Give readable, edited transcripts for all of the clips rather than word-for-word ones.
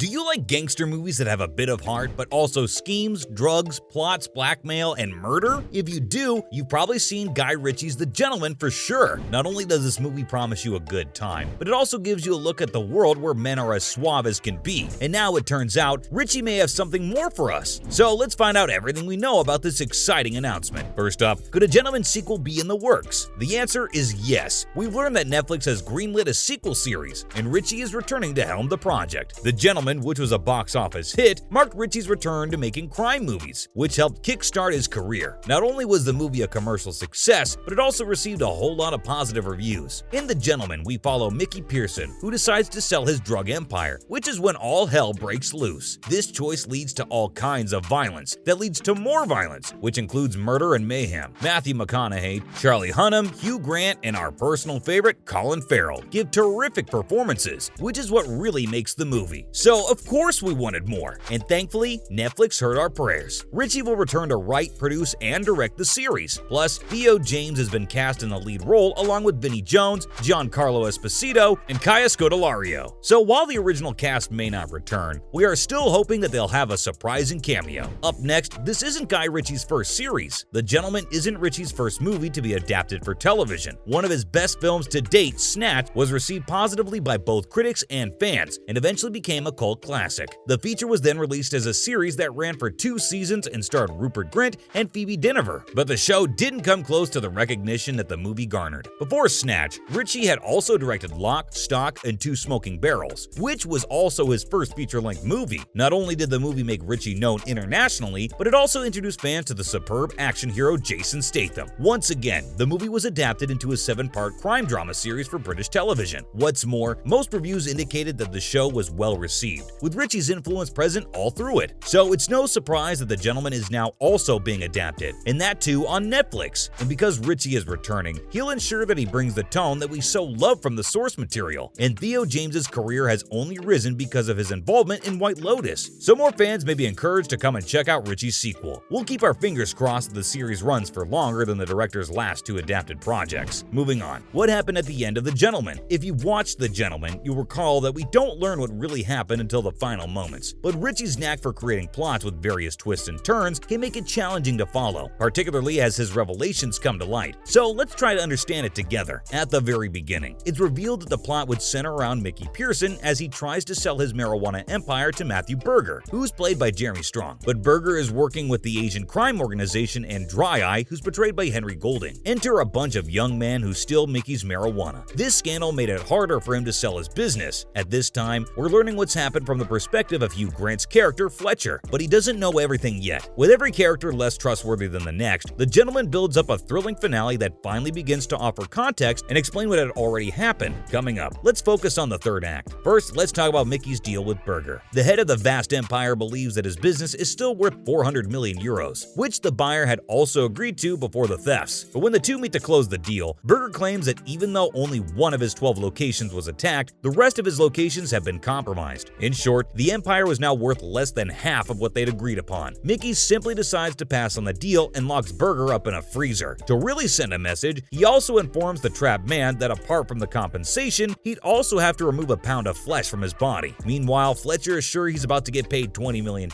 Do you like gangster movies that have a bit of heart, but also schemes, drugs, plots, blackmail, and murder? If you do, you've probably seen Guy Ritchie's The Gentleman for sure. Not only does this movie promise you a good time, but it also gives you a look at the world where men are as suave as can be. And now it turns out, Ritchie may have something more for us. So let's find out everything we know about this exciting announcement. First up, could a Gentleman sequel be in the works? The answer is yes. We've learned that Netflix has greenlit a sequel series, and Ritchie is returning to helm the project. The Gentleman, which was a box office hit, marked Ritchie's return to making crime movies, which helped kickstart his career. Not only was the movie a commercial success, but it also received a whole lot of positive reviews. In The Gentleman, we follow Mickey Pearson, who decides to sell his drug empire, which is when all hell breaks loose. This choice leads to all kinds of violence that leads to more violence, which includes murder and mayhem. Matthew McConaughey, Charlie Hunnam, Hugh Grant, and our personal favorite, Colin Farrell, give terrific performances, which is what really makes the movie. So, of course we wanted more, and thankfully, Netflix heard our prayers. Ritchie will return to write, produce, and direct the series. Plus, Theo James has been cast in the lead role along with Vinnie Jones, Giancarlo Esposito, and Kaya Scodelario. So while the original cast may not return, we are still hoping that they'll have a surprising cameo. Up next, this isn't Guy Ritchie's first series. The Gentleman isn't Ritchie's first movie to be adapted for television. One of his best films to date, Snatch, was received positively by both critics and fans, and eventually became a cult classic. The feature was then released as a series that ran for 2 seasons and starred Rupert Grint and Phoebe Dynevor, but the show didn't come close to the recognition that the movie garnered. Before Snatch, Ritchie had also directed Lock, Stock, and Two Smoking Barrels, which was also his first feature-length movie. Not only did the movie make Ritchie known internationally, but it also introduced fans to the superb action hero Jason Statham. Once again, the movie was adapted into a 7-part crime drama series for British television. What's more, most reviews indicated that the show was well received, with Ritchie's influence present all through it. So it's no surprise that The Gentleman is now also being adapted, and that too on Netflix. And because Ritchie is returning, he'll ensure that he brings the tone that we so love from the source material. And Theo James's career has only risen because of his involvement in White Lotus. So more fans may be encouraged to come and check out Ritchie's sequel. We'll keep our fingers crossed that the series runs for longer than the director's last 2 adapted projects. Moving on, what happened at the end of The Gentleman? If you've watched The Gentleman, you'll recall that we don't learn what really happened until the final moments. But Ritchie's knack for creating plots with various twists and turns can make it challenging to follow, particularly as his revelations come to light. So let's try to understand it together. At the very beginning, it's revealed that the plot would center around Mickey Pearson as he tries to sell his marijuana empire to Matthew Berger, who's played by Jeremy Strong. But Berger is working with the Asian crime organization and Dry Eye, who's portrayed by Henry Golding. Enter a bunch of young men who steal Mickey's marijuana. This scandal made it harder for him to sell his business. At this time, we're learning what's happened from the perspective of Hugh Grant's character, Fletcher, but he doesn't know everything yet. With every character less trustworthy than the next, The Gentleman builds up a thrilling finale that finally begins to offer context and explain what had already happened. Coming up, let's focus on the third act. First, let's talk about Mickey's deal with Berger. The head of the vast empire believes that his business is still worth 400 million euros, which the buyer had also agreed to before the thefts. But when the two meet to close the deal, Berger claims that even though only one of his 12 locations was attacked, the rest of his locations have been compromised. In short, the empire was now worth less than half of what they'd agreed upon. Mickey simply decides to pass on the deal and locks Berger up in a freezer. To really send a message, he also informs the trapped man that apart from the compensation, he'd also have to remove a pound of flesh from his body. Meanwhile, Fletcher is sure he's about to get paid $20 million,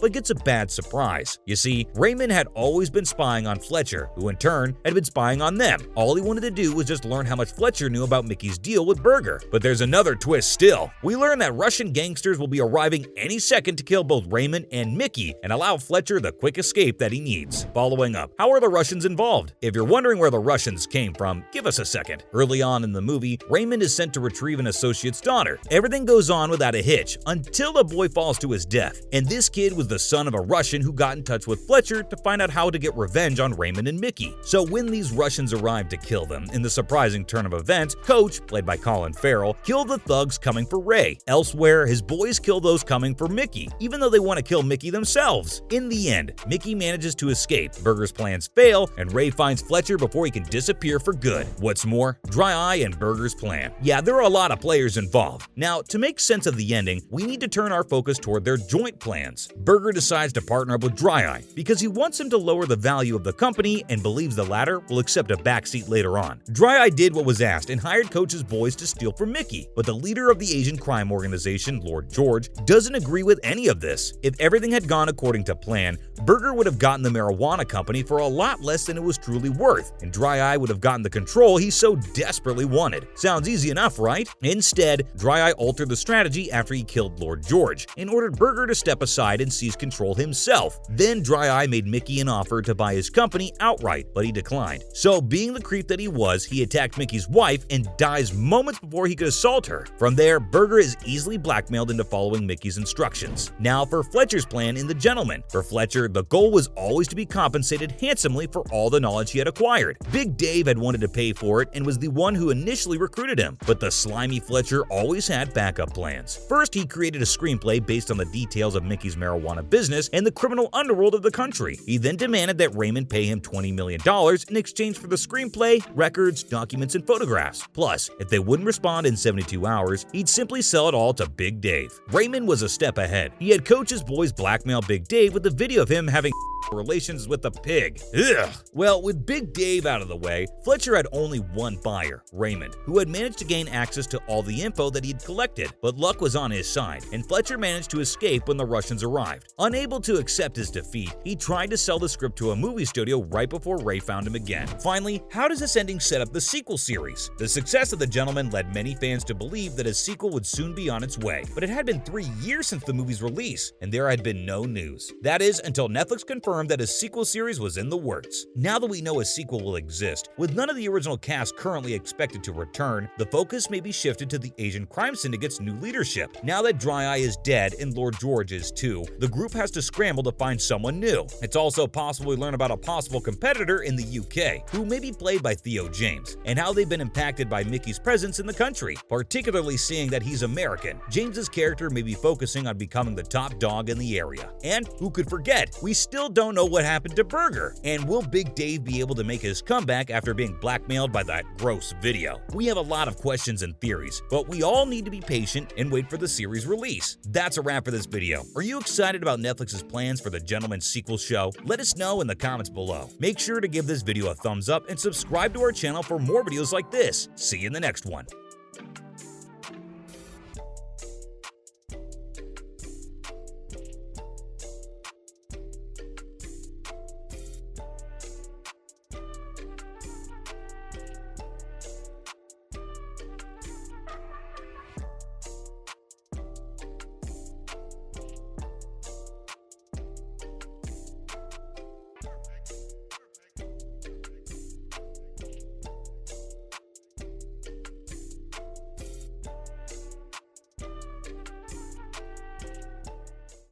but gets a bad surprise. You see, Raymond had always been spying on Fletcher, who in turn had been spying on them. All he wanted to do was just learn how much Fletcher knew about Mickey's deal with Berger. But there's another twist still. We learn that Russian gangsters will be arriving any second to kill both Raymond and Mickey and allow Fletcher the quick escape that he needs. Following up, how are the Russians involved? If you're wondering where the Russians came from, give us a second. Early on in the movie, Raymond is sent to retrieve an associate's daughter. Everything goes on without a hitch until the boy falls to his death. And this kid was the son of a Russian who got in touch with Fletcher to find out how to get revenge on Raymond and Mickey. So when these Russians arrived to kill them, in the surprising turn of events, Coach, played by Colin Farrell, killed the thugs coming for Ray. Elsewhere, his boys kill those coming for Mickey, even though they want to kill Mickey themselves. In the end, Mickey manages to escape, Berger's plans fail, and Ray finds Fletcher before he can disappear for good. What's more, Dry Eye and Berger's plan. Yeah, there are a lot of players involved. Now, to make sense of the ending, we need to turn our focus toward their joint plans. Berger decides to partner up with Dry Eye because he wants him to lower the value of the company and believes the latter will accept a backseat later on. Dry Eye did what was asked and hired Coach's boys to steal from Mickey, but the leader of the Asian crime organization, Lord George, doesn't agree with any of this. If everything had gone according to plan, Burger would have gotten the marijuana company for a lot less than it was truly worth, and Dry Eye would have gotten the control he so desperately wanted. Sounds easy enough, right? Instead, Dry Eye altered the strategy after he killed Lord George and ordered Burger to step aside and seize control himself. Then Dry Eye made Mickey an offer to buy his company outright, but he declined. So, being the creep that he was, he attacked Mickey's wife and dies moments before he could assault her. From there, Burger is easily blackmailed into following Mickey's instructions. Now for Fletcher's plan in The Gentleman. For Fletcher, the goal was always to be compensated handsomely for all the knowledge he had acquired. Big Dave had wanted to pay for it and was the one who initially recruited him, but the slimy Fletcher always had backup plans. First, he created a screenplay based on the details of Mickey's marijuana business and the criminal underworld of the country. He then demanded that Raymond pay him $20 million in exchange for the screenplay, records, documents, and photographs. Plus, if they wouldn't respond in 72 hours, he'd simply sell it all to Big Dave. Raymond was a step ahead. He had Coach's boys blackmail Big Dave with a video of him having relations with a pig. Ugh. Well, with Big Dave out of the way, Fletcher had only one buyer, Raymond, who had managed to gain access to all the info that he'd collected. But luck was on his side, and Fletcher managed to escape when the Russians arrived. Unable to accept his defeat, he tried to sell the script to a movie studio right before Ray found him again. Finally, how does this ending set up the sequel series? The success of The Gentleman led many fans to believe that a sequel would soon be on its way, but it had been 3 years since the movie's release, and there had been no news. That is, until Netflix confirmed that a sequel series was in the works. Now that we know a sequel will exist, with none of the original cast currently expected to return, the focus may be shifted to the Asian crime syndicate's new leadership. Now that Dry Eye is dead and Lord George is too, the group has to scramble to find someone new. It's also possible we learn about a possible competitor in the UK, who may be played by Theo James, and how they've been impacted by Mickey's presence in the country, particularly seeing that he's American. James's character may be focusing on becoming the top dog in the area. And who could forget, we still don't know what happened to Burger. And will Big Dave be able to make his comeback after being blackmailed by that gross video? We have a lot of questions and theories, but we all need to be patient and wait for the series release. That's a wrap for this video. Are you excited about Netflix's plans for The Gentleman sequel show? Let us know in the comments below. Make sure to give this video a thumbs up and subscribe to our channel for more videos like this. See you in the next one.